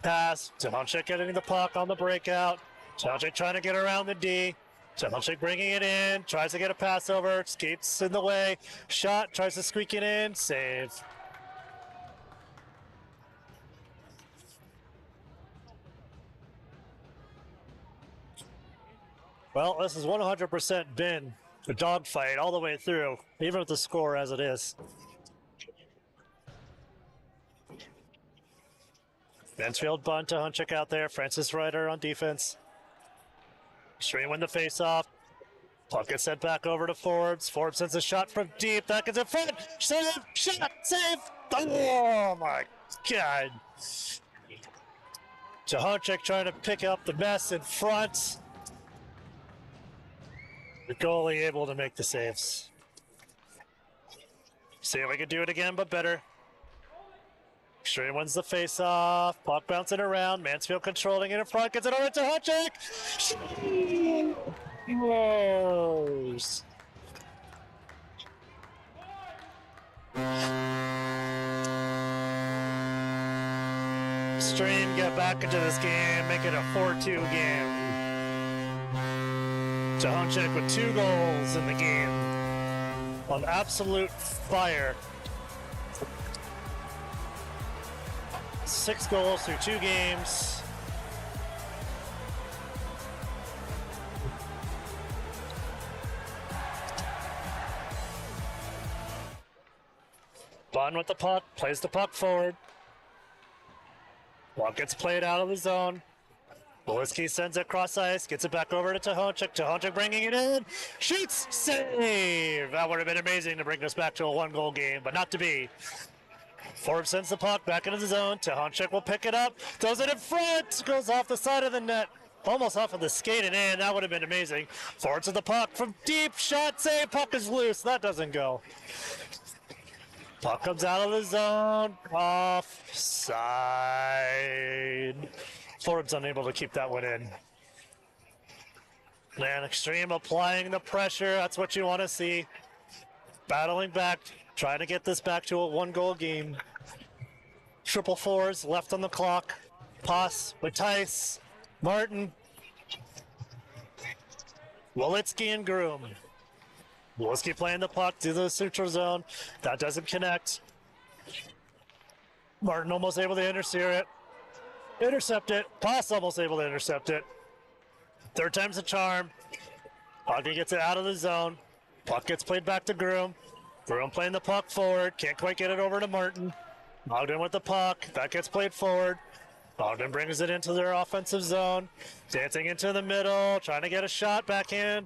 pass. Chahonchik getting the puck on the breakout. Chahonchik trying to get around the D. Chahonchik bringing it in. Tries to get a pass over. Skates in the way. Shot. Tries to squeak it in. Save. Well, this has 100% been a dogfight all the way through, even with the score as it is. Mansfield bunt to Hunchik out there. Francis Ryder on defense. Stream win the faceoff. Puck gets sent back over to Forbes. Forbes sends a shot from deep. That gets in front. Save! Shot! Save! Oh my God! Chahonchik trying to pick up the mess in front. The goalie able to make the saves. See if we can do it again, but better. Stream wins the face-off. Puck bouncing around. Mansfield controlling it in front. Gets it over to Hunchik. Close. Stream get back into this game. Make it a 4-2 game. Chahonchik with 2 goals in the game. On absolute fire. 6 goals through 2 games. Bond with the puck, plays the puck forward. Puck gets played out of the zone. Boleski sends it cross ice, gets it back over to Chahonchik. Chahonchik bringing it in, shoots, save! That would have been amazing to bring us back to a 1-goal game, but not to be. Forbes sends the puck back into the zone. Chahonchik will pick it up, throws it in front, goes off the side of the net, almost off of the skate and in. That would have been amazing. Forbes with the puck from deep, shot, save, puck is loose. That doesn't go. Puck comes out of the zone, offside. Forbes unable to keep that one in. Man, Extreme applying the pressure. That's what you want to see. Battling back, trying to get this back to a 1-goal game. Triple fours left on the clock. Pass with Tice, Martin, Walitsky, and Groom. Walitsky playing the puck through the neutral zone. That doesn't connect. Martin almost able to intercept it. Pass almost able to intercept it. 3rd time's a charm. Ogden gets it out of the zone. Puck gets played back to Groom. Groom playing the puck forward. Can't quite get it over to Martin. Ogden with the puck. That gets played forward. Ogden brings it into their offensive zone. Dancing into the middle. Trying to get a shot back in.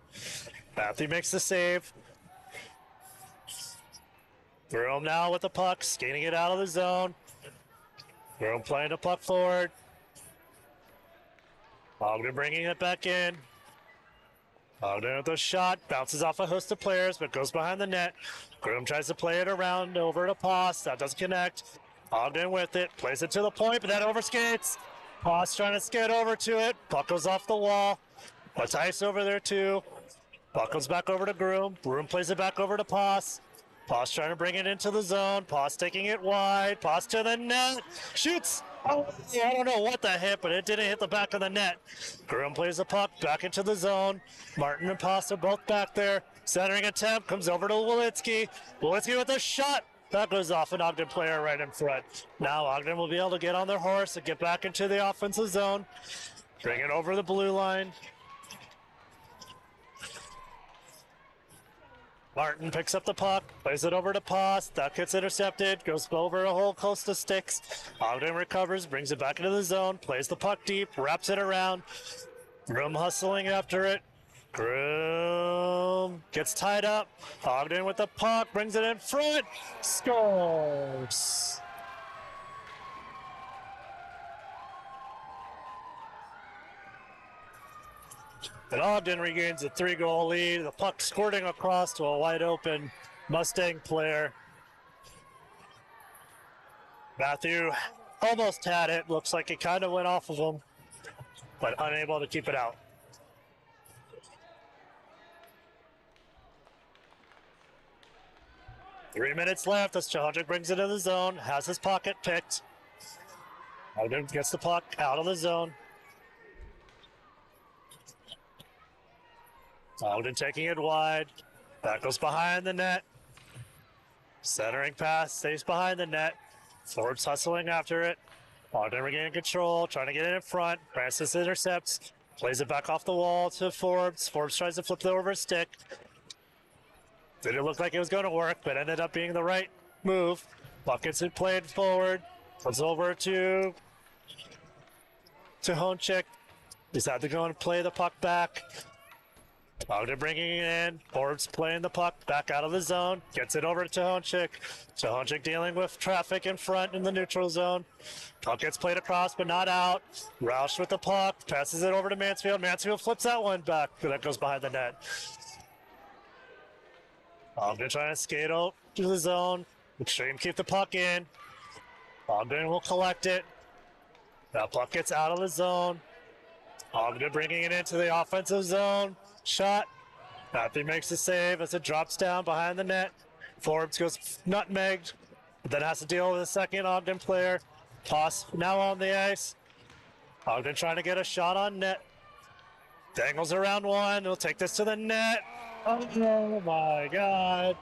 Matthew makes the save. Groom now with the puck. Skating it out of the zone. Groom playing the puck forward. Ogden bringing it back in. Ogden with a shot. Bounces off a host of players, but goes behind the net. Groom tries to play it around over to Poss. That doesn't connect. Ogden with it. Plays it to the point, but that overskates. Poss trying to skate over to it. Puck goes off the wall. Matthijs over there too. Puck comes back over to Groom. Groom plays it back over to Poss. Poss trying to bring it into the zone. Poss taking it wide. Poss to the net. Shoots. Oh, I don't know what that hit, but it didn't hit the back of the net. Groom plays the puck back into the zone. Martin and Poss are both back there. Centering attempt comes over to Walitsky. Walitsky with a shot. That goes off an Ogden player right in front. Now Ogden will be able to get on their horse and get back into the offensive zone. Bring it over the blue line. Martin picks up the puck, plays it over to Poss. That gets intercepted, goes over a whole coast of sticks. Ogden recovers, brings it back into the zone, plays the puck deep, wraps it around. Groom hustling after it. Groom gets tied up. Ogden with the puck, brings it in front, scores. And Ogden regains a 3-goal lead. The puck squirting across to a wide open Mustang player. Matthew almost had it. Looks like it kind of went off of him, but unable to keep it out. Three minutes left as Childrick brings it in the zone, has his pocket picked. Ogden gets the puck out of the zone. Ogden taking it wide. That goes behind the net. Centering pass, stays behind the net. Forbes hustling after it. Ogden regaining control, trying to get it in front. Francis intercepts, plays it back off the wall to Forbes. Forbes tries to flip it over a stick. Didn't look like it was going to work, but ended up being the right move. Puck gets it played forward. Comes over to Honchik. He's had to go and play the puck back. Ogden bringing it in. Forbes playing the puck back out of the zone. Gets it over to Honchik. Honchik dealing with traffic in front in the neutral zone. Puck gets played across, but not out. Roush with the puck. Passes it over to Mansfield. Mansfield flips that one back, but that goes behind the net. Ogden trying to skate out to the zone. Extreme keep the puck in. Ogden will collect it. That puck gets out of the zone. Ogden bringing it into the offensive zone. Shot. Matthew makes the save as it drops down behind the net. Forbes goes nutmegged, but then has to deal with a second Ogden player. Toss now on the ice. Ogden trying to get a shot on net. Dangles around one. He'll take this to the net. Oh my God.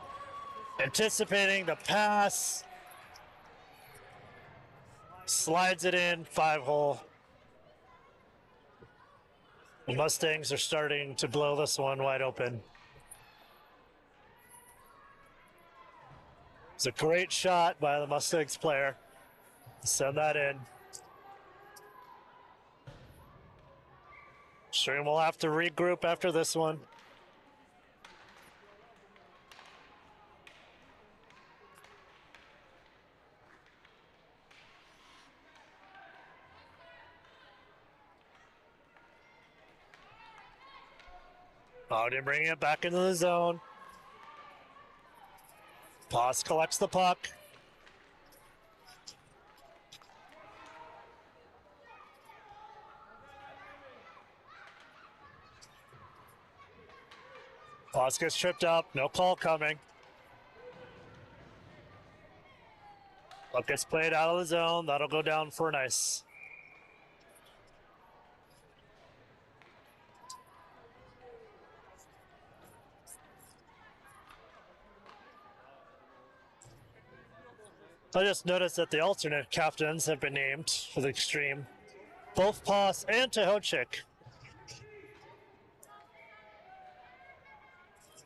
Anticipating the pass. Slides it in, 5-hole. The Mustangs are starting to blow this one wide open. It's a great shot by the Mustangs player. Send that in. Stream will have to regroup after this one. Ogden bringing it back into the zone. Poss collects the puck. Poss gets tripped up. No call coming. Puck gets played out of the zone. That'll go down for an ice. I just noticed that the alternate captains have been named for the Extreme. Both Poss and Tehonchik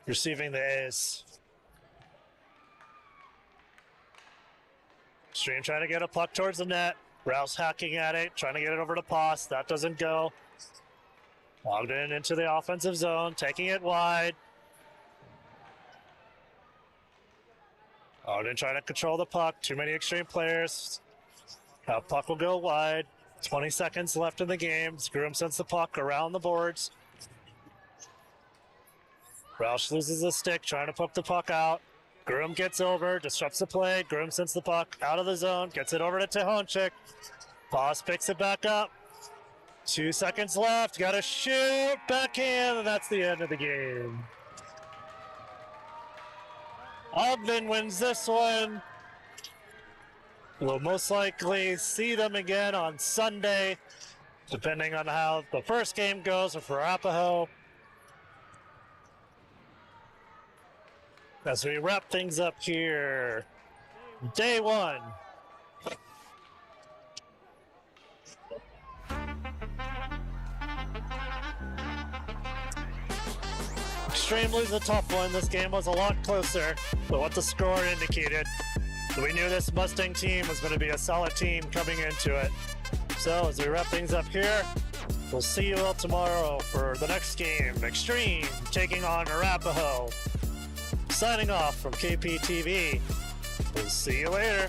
receiving the A's. Extreme trying to get a puck towards the net. Rouse hacking at it, trying to get it over to Poss. That doesn't go. Ogden into the offensive zone, taking it wide. Ogden trying to control the puck. Too many Extreme players. That puck will go wide. 20 seconds left in the game. Groom sends the puck around the boards. Roush loses the stick, trying to poke the puck out. Groom gets over, disrupts the play. Groom sends the puck out of the zone, gets it over to Tehonchik. Poss picks it back up. 2 seconds left. Got to shoot. Backhand, and that's the end of the game. Ogden wins this one. We'll most likely see them again on Sunday, depending on how the first game goes for Arapahoe. As we wrap things up here, day one. Extreme lose a tough one. This game was a lot closer than what the score indicated. We knew this Mustang team was going to be a solid team coming into it. So as we wrap things up here, we'll see you all tomorrow for the next game, Extreme taking on Arapahoe. Signing off from KPTV. We'll see you later.